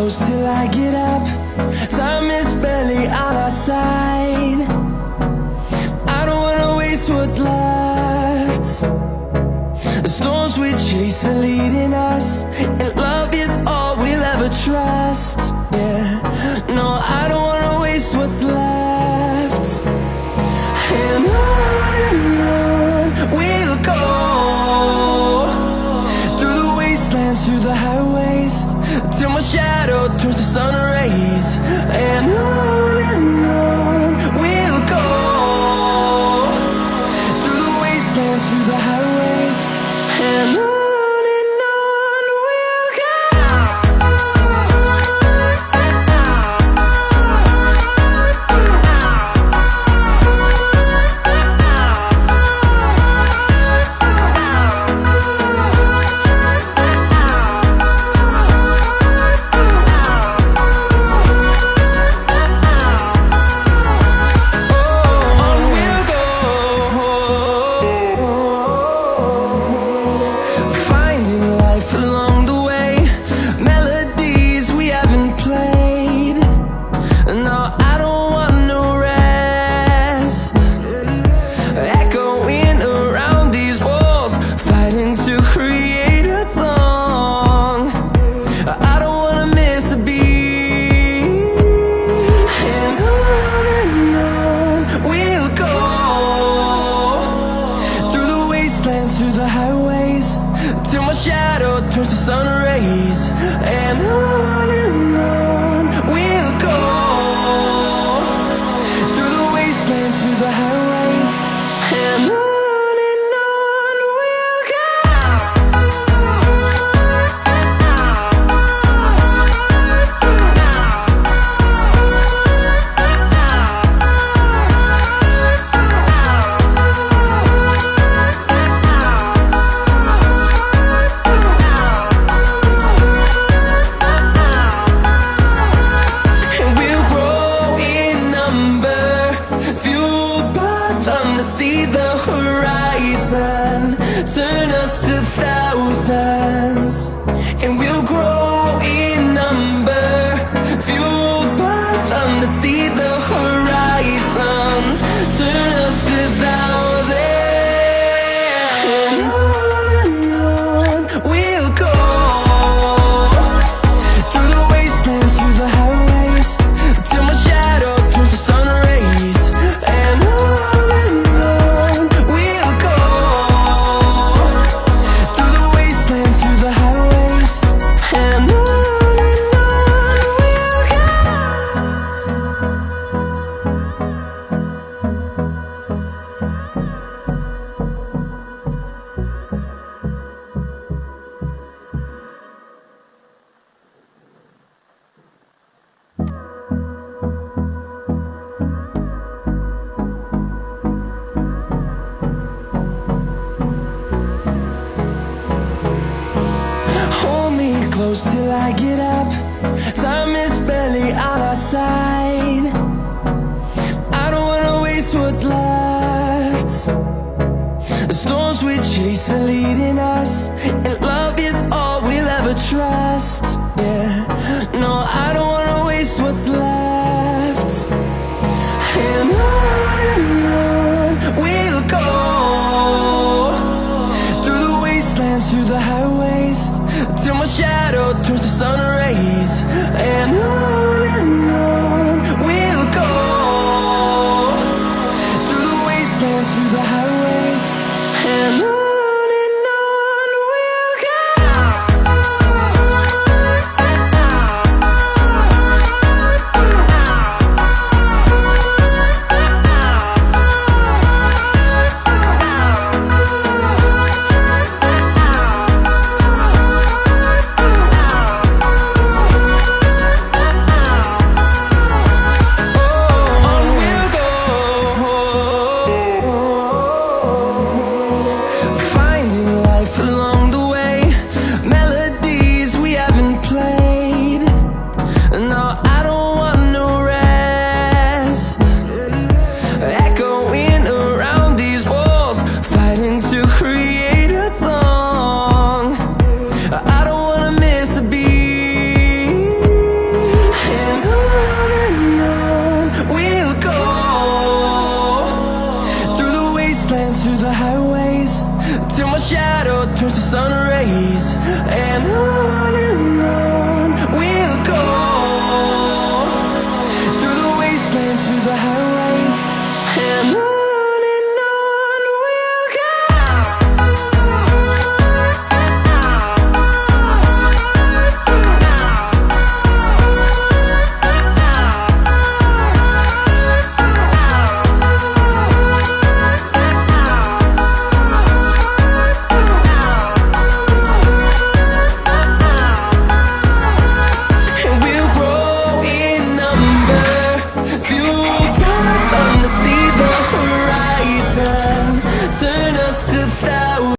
close till I get up. Time is barely on our side. I don't wanna waste what's left. The storms we chase are leading us, and love is all we'll ever trust. Yeah, no, I don't wanna waste what's left. And on we'll go, through the wastelands, through the highways, till my shadow turns to sun rays. And on we'll go, through the wastelands, through the highways, and on we'll go. Through the highways, till my shadow turns to sun rays. And on we'll go, through the wastelands, through the highways, and on we'll go. See the horizon, turn us to thousands, and we'll grow in number, fueled by them. To see the horizon, turn us to thousands, and on we'll go, through the wastelands, through the highways, till my shadow turns to sun rays. And close till I get up. Time is barely on our side. I don't wanna waste what's left. The storms we chase are leading us, and love is all we'll ever trust. Yeah, no, I don't wanna waste what's left. And on we'll go, through the wastelands, through the highways, till my shadow turns to sun rays. And on we'll go, through the wastelands, through the highways, and on we'll go. On we'll go. and